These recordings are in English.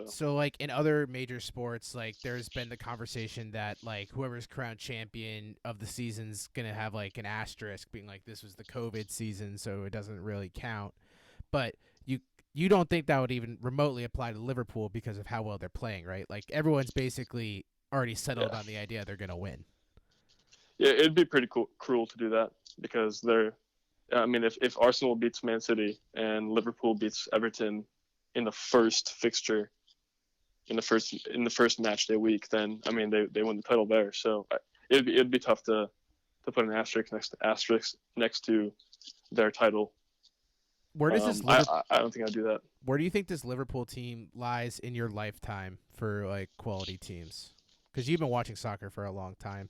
So like in other major sports, like there's been the conversation that like whoever's crowned champion of the season's gonna have like an asterisk being like this was the COVID season, so it doesn't really count. But you don't think that would even remotely apply to Liverpool because of how well they're playing, right? Like everyone's basically already settled Yeah, on the idea they're gonna win. yeah, it'd be pretty cruel to do that because they're. I mean, if Arsenal beats Man City and Liverpool beats Everton in the first fixture in the first match day week, then I mean they win the title there. So it'd be tough to put an asterisk next to their title. Where does this I don't think I'd do that. Where do you think this Liverpool team lies in your lifetime for like quality teams? Because you've been watching soccer for a long time.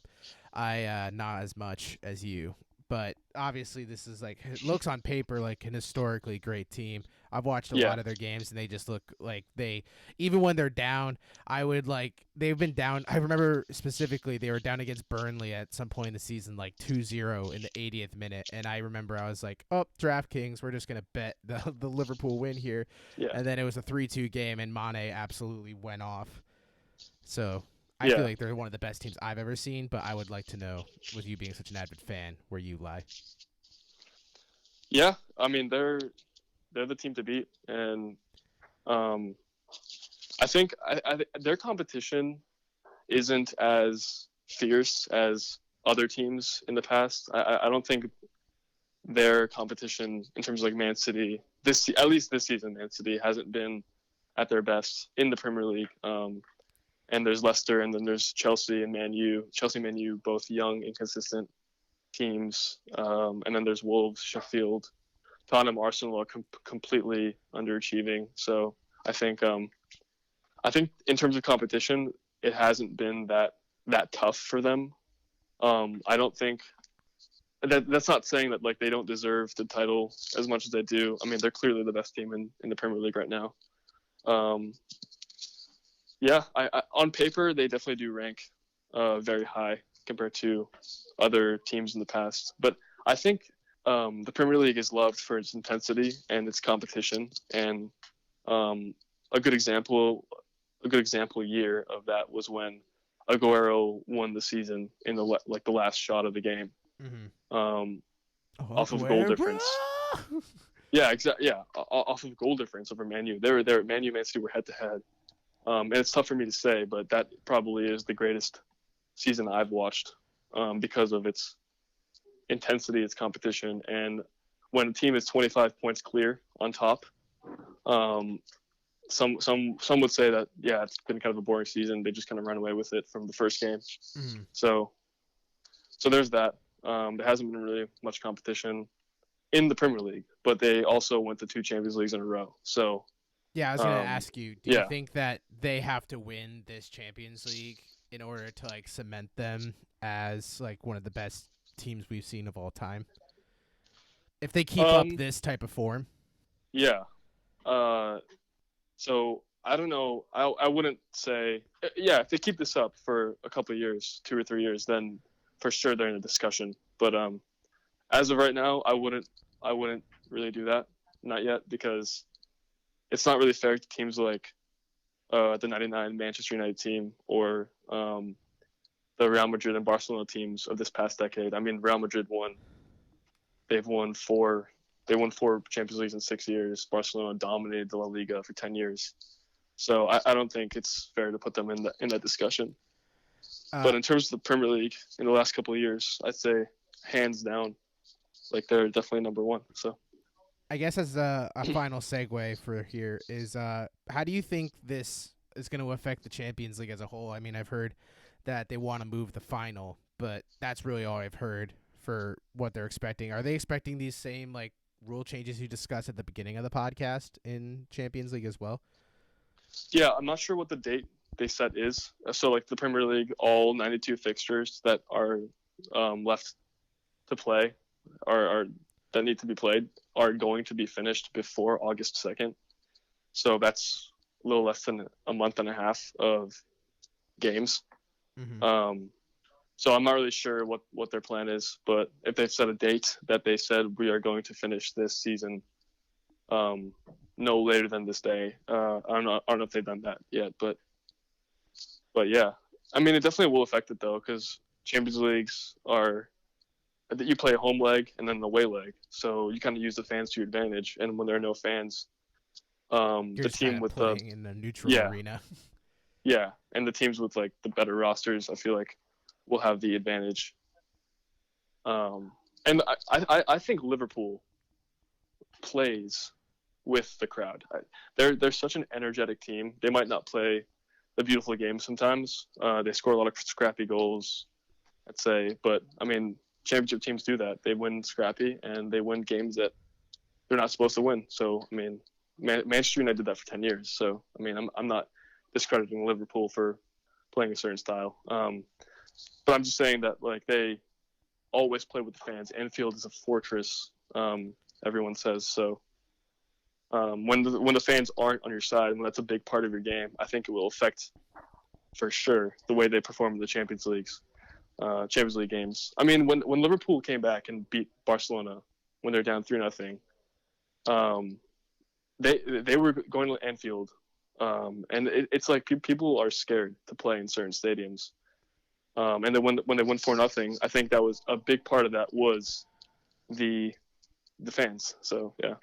I not as much as you, but obviously this is like it looks on paper like an historically great team. I've watched a Yeah, lot of their games and they just look like they even when they're down, I would like they've been down. I remember specifically they were down against Burnley at some point in the season like 2-0 in the 80th minute and I remember I was like, "Oh, DraftKings, we're just going to bet the Liverpool win here." yeah, And then it was a 3-2 game and Mane absolutely went off. So, I feel yeah, like they're one of the best teams I've ever seen, but I would like to know, with you being such an avid fan, where you lie. yeah. I mean they're the team to beat, and um, I think their competition isn't as fierce as other teams in the past. I don't think their competition in terms of like Man City at least this season, Man City hasn't been at their best in the Premier League. And there's Leicester, and then there's Chelsea and Man U. Chelsea, Man U, both young, inconsistent teams, and then there's Wolves, Sheffield, Tottenham, Arsenal are completely underachieving. So I think in terms of competition, it hasn't been that tough for them. I don't think that's not saying that like they don't deserve the title as much as they do. I mean, they're clearly the best team in the Premier League right now. Um, yeah, on paper they definitely do rank very high compared to other teams in the past. But I think the Premier League is loved for its intensity and its competition. And a good example year of that was when Aguero won the season in the last shot of the game, Mm-hmm. off of goal difference. Yeah, exactly. Yeah, off of goal difference over Man U. They were Man U, Man City were head to head. And it's tough for me to say, but that probably is the greatest season I've watched because of its intensity, its competition, and when a team is 25 points clear on top, um, some would say that yeah, it's been kind of a boring season. They just kind of run away with it from the first game. Mm-hmm. So there's that. There hasn't been really much competition in the Premier League, but they also went to 2 Champions Leagues in a row. So Yeah, I was going to ask you, do you yeah, think that they have to win this Champions League in order to like cement them as like one of the best teams we've seen of all time? If they keep up um, this type of form? yeah. Uh, So I don't know. I wouldn't say yeah. If they keep this up for a couple of years, 2 or 3 years, then for sure they're in a discussion. But as of right now, I wouldn't really do that. Not yet because it's not really fair to teams like the '99 Manchester United team or the Real Madrid and Barcelona teams of this past decade. I mean, Real Madrid won. They've won four. They won 4 Champions Leagues in 6 years. Barcelona dominated the La Liga for 10 years. So I don't think it's fair to put them in that discussion. Uh, But in terms of the Premier League in the last couple of years, I'd say hands down, like they're definitely number one. So I guess as a final segue for here is how do you think this is going to affect the Champions League as a whole? I mean, I've heard that they want to move the final, but that's really all I've heard for what they're expecting. Are they expecting these same like rule changes you discussed at the beginning of the podcast in Champions League as well? yeah, I'm not sure what the date they set is. So like the Premier League, all 92 fixtures that are left to play are that need to be played are going to be finished before August 2nd. So that's a little less than a month and a half of games. Mm-hmm. So I'm not really sure what their plan is, but if they've set a date that they said we are going to finish this season no later than this day. I don't know if they've done that yet, but yeah, I mean, it definitely will affect it though, because Champions Leagues are that you play a home leg and then an away leg, so you kind of use the fans to your advantage. And when there are no fans, You're the just kind team of with playing in a neutral yeah arena. yeah, and the teams with like the better rosters, I feel like will have the advantage. And I think Liverpool plays with the crowd. They're such an energetic team. They might not play a beautiful game sometimes. They score a lot of scrappy goals, I'd say. But I mean, championship teams do that. They win scrappy and they win games that they're not supposed to win. So I mean, Manchester United did that for 10 years. So I mean, I'm not discrediting Liverpool for playing a certain style. But I'm just saying that like they always play with the fans. Anfield is a fortress. Everyone says so. When the fans aren't on your side, and that's a big part of your game, I think it will affect for sure the way they perform in the Champions League games. I mean, when Liverpool came back and beat Barcelona when they're down 3-0, they were going to Anfield, and it's like people are scared to play in certain stadiums. And then when they won 4-0, I think that was a big part of that was the fans. So yeah.